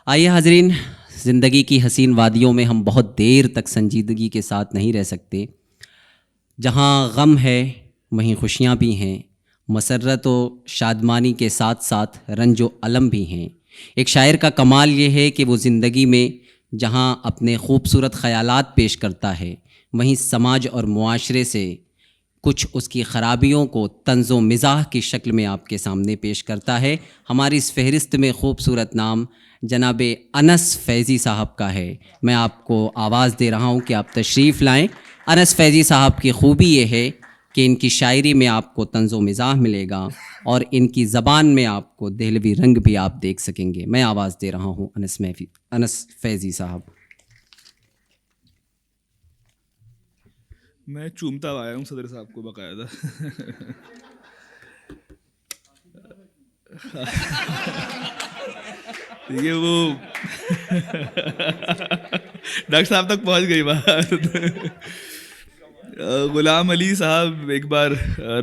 आइए हाजरीन, ज़िंदगी की हसीन वादियों में हम बहुत देर तक संजीदगी के साथ नहीं रह सकते। जहाँ गम है वहीं खुशियाँ भी हैं, मसरत व शादमानी के साथ साथ रंज व अलम भी हैं। एक शायर का कमाल ये है कि वो ज़िंदगी में जहाँ अपने खूबसूरत ख़यालात पेश करता है, वहीं समाज और मुआशरे से कुछ उसकी ख़राबियों को तंज़ो मिज़ाह की शक्ल में आपके सामने पेश करता है। हमारी इस फ़हरिस्त में खूबसूरत नाम जनाब अनस फैज़ी साहब का है। मैं आपको आवाज़ दे रहा हूँ कि आप तशरीफ़ लाएँ। अनस फैज़ी साहब की खूबी ये है कि इनकी शायरी में आपको तंज़ो मिज़ाह मिलेगा और इनकी ज़बान में आपको दहलवी रंग भी आप देख सकेंगे। मैं आवाज़ दे रहा हूँ अनस फैज़ी साहब। मैं चूमता आया हूँ सदर साहब को बकायदा। ये वो डॉक्टर साहब तक पहुंच गई बात। गुलाम अली साहब एक बार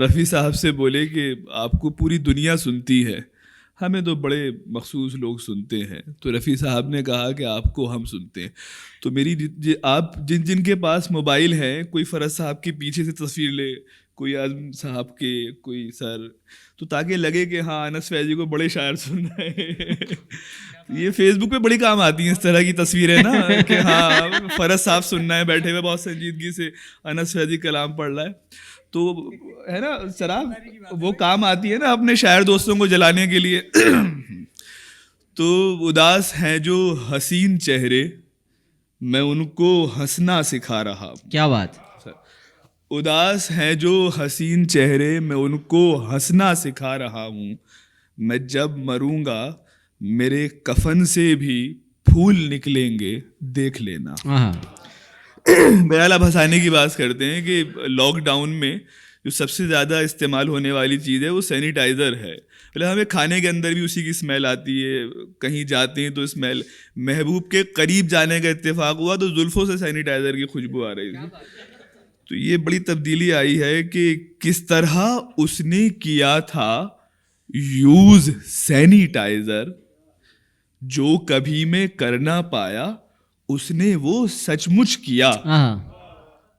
रफ़ी साहब से बोले कि आपको पूरी दुनिया सुनती है, हमें तो बड़े मखसूस लोग सुनते हैं। तो रफ़ी साहब ने कहा कि आपको हम सुनते हैं। तो मेरी आप जिनके पास मोबाइल हैं, कोई फ़रज साहब के पीछे से तस्वीर ले, कोई आज़म साहब के, कोई सर, तो ताकि लगे कि हाँ अनस फैज़ी को बड़े शायर सुन रहे हैं। ये फेसबुक पे बड़ी काम आती हैं इस तरह की तस्वीरें ना, कि हाँ फ़रज साहब सुनना है बैठे हुए बहुत संजीदगी से, अनस फैज़ी कलाम पढ़ रहा है, तो है ना शराब वो काम आती है ना अपने शायर दोस्तों को जलाने के लिए। तो उदास हैं जो हसीन चेहरे, मैं उनको हंसना सिखा रहा हूँ। क्या बात। उदास हैं जो हसीन चेहरे, मैं उनको हंसना सिखा रहा हूँ। मैं जब मरूंगा मेरे कफन से भी फूल निकलेंगे, देख लेना। बहरहाल आप हंसाने की बात करते हैं कि लॉकडाउन में जो सबसे ज़्यादा इस्तेमाल होने वाली चीज़ है वो सैनिटाइज़र है। पहले हमें खाने के अंदर भी उसी की स्मेल आती है, कहीं जाते हैं तो स्मेल, महबूब के करीब जाने का इत्तेफाक हुआ तो जुल्फ़ों से सैनिटाइज़र की खुशबू आ रही थी। तो ये बड़ी तब्दीली आई है कि किस तरह उसने किया था यूज़ सैनिटाइज़र, जो कभी मैं कर ना पाया उसने वो सचमुच किया।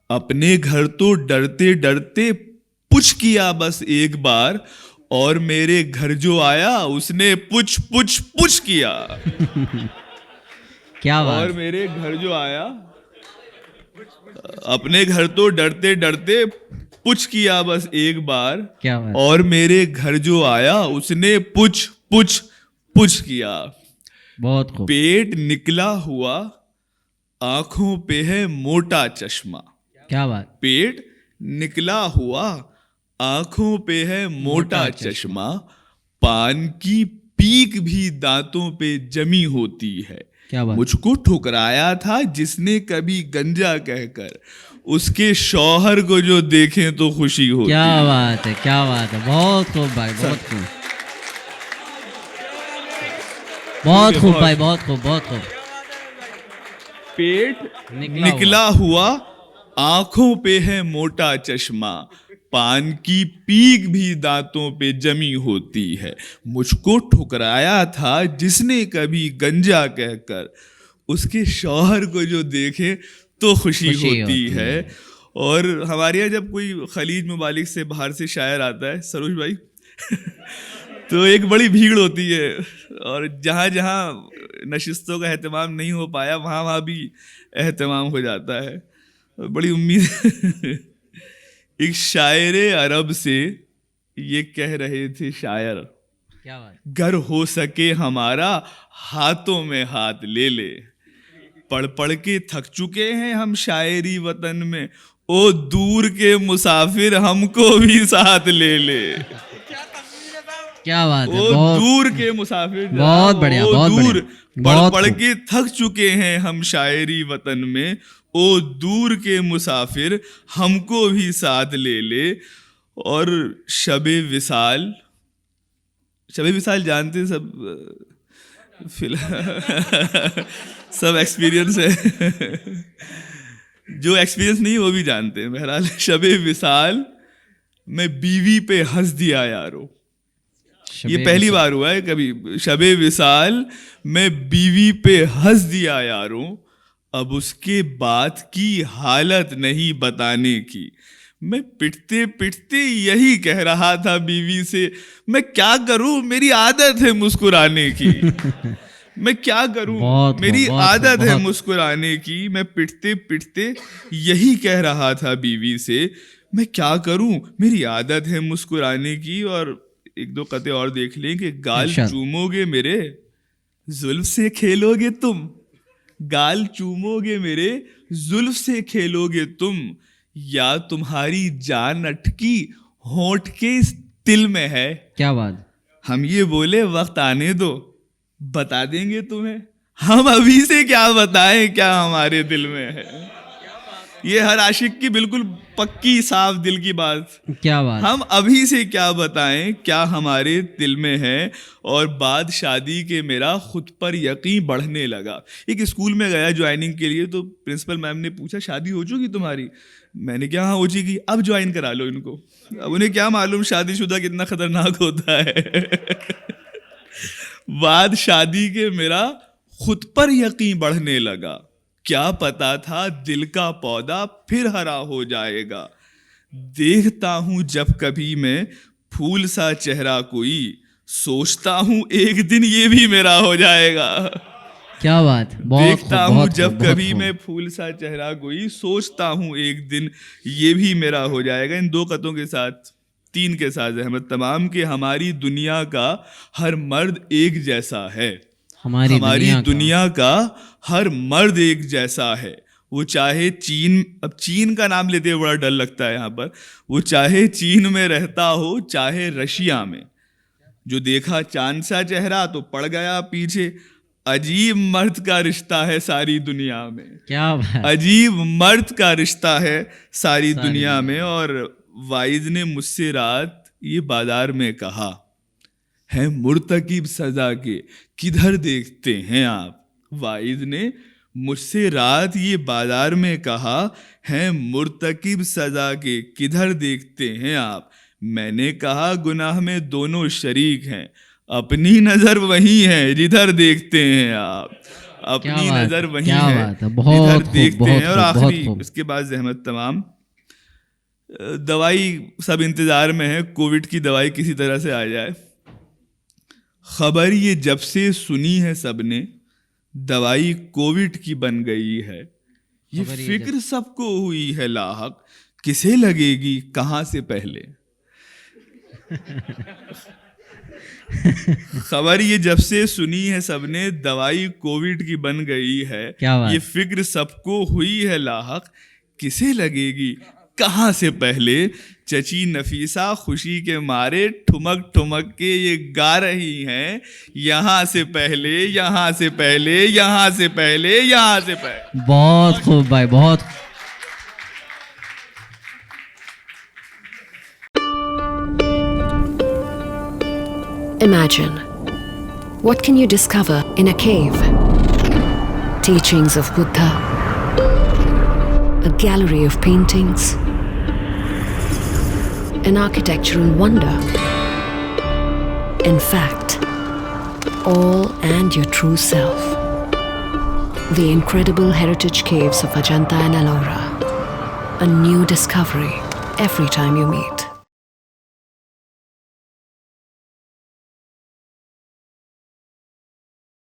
अपने घर तो डरते डरते पुछ किया बस एक बार, और मेरे घर जो आया उसने पुछ पुछ पुछ किया। क्या बात। और मेरे घर जो आया, अपने घर तो डरते डरते पुछ किया बस एक बार, क्या बात। और मेरे घर जो आया उसने पुछ पुछ पुछ किया। बहुत खूब। पेट निकला हुआ, आंखों पे है मोटा चश्मा। क्या बात। पेट निकला हुआ, आंखों पे है मोटा चश्मा, पान की पीक भी दांतों पे जमी होती है। क्या बात। मुझको ठुकराया था जिसने कभी गंजा कहकर, उसके शौहर को जो देखें तो खुशी होती क्या है। बात है, क्या बात है। बहुत खूब भाई, बहुत खूब, बहुत खूब भाई, बहुत खूब, बहुत खूब। पेट निकला हुआ, आंखों पे है मोटा चश्मा, पान की पीक भी दांतों पे जमी होती है। मुझको ठुकराया था जिसने कभी गंजा कहकर, उसके शौहर को जो देखे तो खुशी होती है। और हमारे यहाँ जब कोई खलीज ममालिक से बाहर से शायर आता है सरोज भाई, तो एक बड़ी भीड़ होती है, और जहाँ जहाँ नशिस्तों का एहतमाम नहीं हो पाया वहाँ वहाँ भी एहतमाम हो जाता है। बड़ी उम्मीद। एक शायर अरब से ये कह रहे थे शायर, क्या बात। गर हो सके हमारा हाथों में हाथ ले ले, पढ़ पढ़ के थक चुके हैं हम शायरी वतन में, ओ दूर के मुसाफिर हमको भी साथ ले ले। क्या बात है। ओ बहुत दूर के मुसाफिर, बहुत बढ़िया, बहुत दूर बढ़िया, पढ़ बहुत पढ़ खूब। के थक चुके हैं हम शायरी वतन में, ओ दूर के मुसाफिर हमको भी साथ ले ले। और शबे विसाल, शबे विसाल जानते हैं सब, फिलहाल सब एक्सपीरियंस है। जो एक्सपीरियंस नहीं वो भी जानते हैं। बहरहाल शबे विसाल, मैं बीवी पे हंस दिया यारो, ये पहली बार हुआ है कभी। शबे विसाल मैं बीवी पे हंस दिया यारों, अब उसके बाद की हालत नहीं बताने की। मैं पिटते पिटते यही कह रहा था बीवी से, मैं क्या करूं मेरी आदत है मुस्कुराने की। मैं क्या करूं मेरी आदत है मुस्कुराने की। मैं पिटते पिटते यही कह रहा था बीवी से, मैं क्या करूं मेरी आदत है मुस्कुराने की। और एक दो कते और देख लें कि गाल चूमोगे मेरे, जुल्फ से खेलोगे तुम। गाल चूमोगे मेरे, जुल्फ से खेलोगे तुम। या तुम्हारी जान अटकी होंठ के इस तिल में है। क्या बात। हम ये बोले वक्त आने दो, बता देंगे तुम्हें। हम अभी से क्या बताएं क्या हमारे दिल में है। ये हर आशिक की बिल्कुल पक्की साफ दिल की बात। क्या बात। हम अभी से क्या बताएं क्या हमारे दिल में है। और बाद शादी के मेरा खुद पर यकीन बढ़ने लगा। एक स्कूल में गया ज्वाइनिंग के लिए, तो प्रिंसिपल मैम ने पूछा शादी हो चुकी तुम्हारी। मैंने क्या हाँ हो चुकी, अब ज्वाइन करा लो इनको। अब उन्हें क्या मालूम शादीशुदा कितना खतरनाक होता है। बाद शादी के मेरा खुद पर यकीन बढ़ने लगा। क्या पता था दिल का पौधा फिर हरा हो जाएगा। देखता हूं जब कभी मैं फूल सा चेहरा कोई, सोचता हूं एक दिन ये भी मेरा हो जाएगा। क्या बात। देखता हूं जब कभी मैं फूल सा चेहरा कोई, सोचता हूं एक दिन ये भी मेरा हो जाएगा। इन दो कतों के साथ, तीन के साथ अहमद तमाम के हमारी दुनिया का हर मर्द एक जैसा है। हमारी दुनिया का हर मर्द एक जैसा है। वो चाहे चीन, अब चीन का नाम लेते हुए बड़ा डर लगता है यहाँ पर, वो चाहे चीन में रहता हो चाहे रशिया में। जो देखा चांद सा चेहरा तो पड़ गया पीछे। अजीब मर्द का रिश्ता है सारी दुनिया में। क्या बात। अजीब मर्द का रिश्ता है सारी दुनिया में। और वाइज ने मुझसे रात ये बाजार में कहा, है मुर्तकिब सजा के किधर देखते हैं आप। वाइज ने मुझसे रात ये बाजार में कहा, है मुर्तकिब सजा के किधर देखते हैं आप। मैंने कहा गुनाह में दोनों शरीक हैं, अपनी नजर वही है जिधर देखते हैं आप। अपनी नजर वही है जिधर देखते हैं। और आखिरी उसके बाद ज़हमत तमाम, दवाई सब इंतजार में है, कोविड की दवाई किसी तरह से आ जाए। खबर ये जब से सुनी है सबने, दवाई कोविड की बन गई है। ये फिक्र सबको हुई है लाहक, किसे लगेगी कहां से पहले। खबर ये जब से सुनी है सबने, दवाई कोविड की बन गई है। ये फिक्र सबको हुई है लाहक, किसे लगेगी कहां से पहले। चची नफीसा खुशी के मारे ठुमक ठुमक के ये गा रही हैं, यहाँ से पहले, यहाँ से पहले, यहाँ से पहले, यहाँ से पहले। बहुत खूब भाई, बहुत। Imagine, what can you discover in a cave? Teachings of Buddha, a gallery of paintings, an architectural wonder. In fact, all and your true self. The incredible heritage caves of Ajanta and Ellora. A new discovery every time you meet.